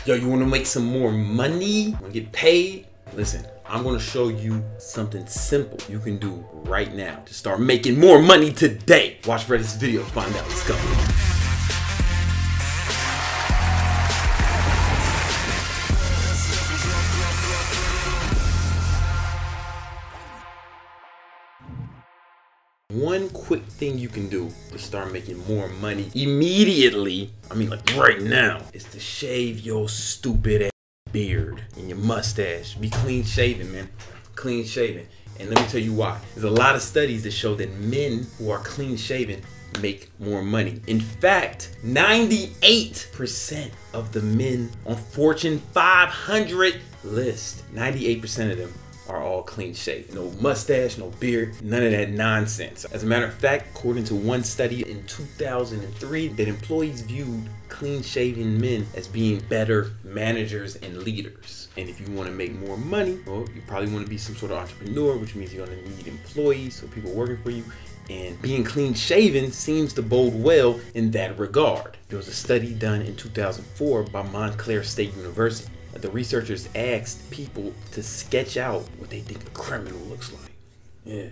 Yo, you wanna make some more money? Wanna get paid? Listen, I'm gonna show you something simple you can do right now to start making more money today. Watch for this video to find out. Let's go. One quick thing you can do to start making more money immediately, I mean like right now, is to shave your stupid ass beard and your mustache. Be clean shaven, man. Clean shaven. And let me tell you why. There's a lot of studies that show that men who are clean shaven make more money. In fact, 98% of the men on Fortune 500 list, 98% of them are all clean shaven. No mustache, no beard, none of that nonsense. As a matter of fact, according to one study in 2003, that employees viewed clean shaven men as being better managers and leaders. And if you want to make more money, well, you probably want to be some sort of entrepreneur, which means you're going to need employees, so people working for you. And being clean shaven seems to bode well in that regard. There was a study done in 2004 by Montclair State University. The researchers asked people to sketch out what they think a criminal looks like. Yeah,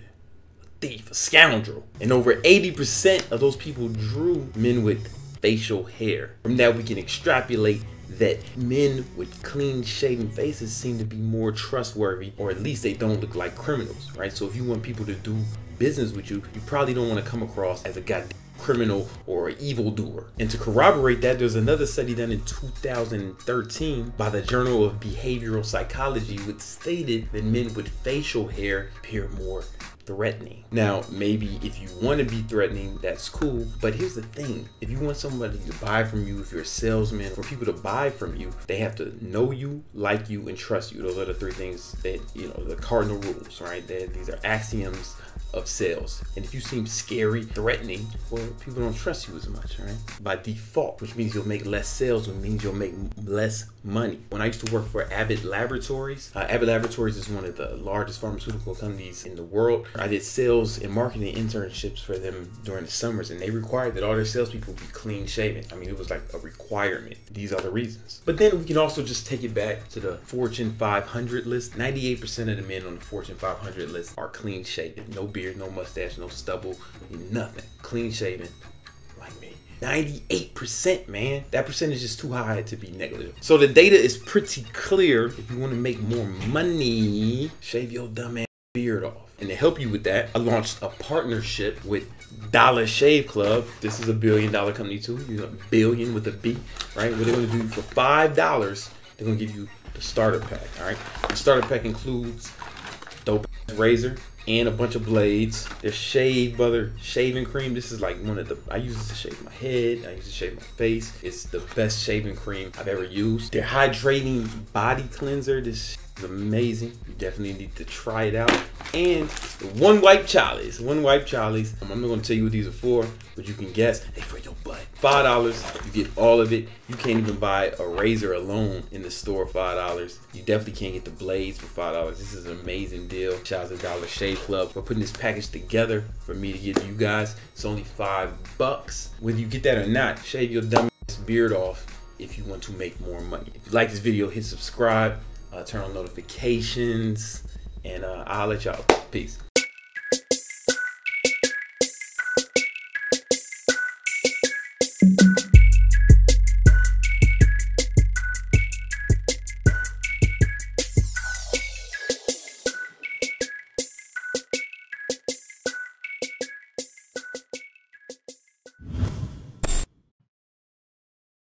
a thief, a scoundrel. And over 80% of those people drew men with facial hair. From that, we can extrapolate that men with clean shaven faces seem to be more trustworthy, or at least they don't look like criminals, right? So if you want people to do business with you, you probably don't want to come across as a goddamn criminal or evildoer. And to corroborate that, there's another study done in 2013 by the Journal of Behavioral Psychology, which stated that men with facial hair appear more threatening. Now, maybe if you want to be threatening, that's cool, but here's the thing. If you want somebody to buy from you, if you're a salesman, for people to buy from you, they have to know you, like you, and trust you. Those are the three things that, you know, the cardinal rules, right? These are axioms of sales. And if you seem scary, threatening, well, people don't trust you as much, right? By default, which means you'll make less sales, which means you'll make less money. When I used to work for Abbott Laboratories, Abbott Laboratories is one of the largest pharmaceutical companies in the world. I did sales and marketing internships for them during the summers, and they required that all their salespeople be clean shaven. I mean, it was like a requirement. These are the reasons. But then we can also just take it back to the Fortune 500 list. 98% of the men on the Fortune 500 list are clean shaven. No beard, no mustache, no stubble, nothing. Clean shaven like me. 98%, man. That percentage is too high to be negative. So the data is pretty clear. If you want to make more money, shave your dumb ass beard off. And to help you with that, I launched a partnership with Dollar Shave Club. This is a $1 billion company too. You know, billion with a B, right? What they're gonna do for $5, they're gonna give you the starter pack, all right? The starter pack includes dope razor and a bunch of blades. There's Shave Butter shaving cream. This is like one of the, I use this to shave my head. I use it to shave my face. It's the best shaving cream I've ever used. Their hydrating body cleanser. This is amazing. You definitely need to try it out. And the One Wipe Charlies. One Wipe Charlies. I'm not gonna tell you what these are for, but you can guess. They for your butt. $5, you get all of it. You can't even buy a razor alone in the store for $5. You definitely can't get the blades for $5. This is an amazing deal. Shout out to Dollar Shave Club for putting this package together for me to give you guys. It's only $5. Whether you get that or not, shave your dumb ass beard off if you want to make more money. If you like this video, hit subscribe, turn on notifications, and I'll let y'all. Peace.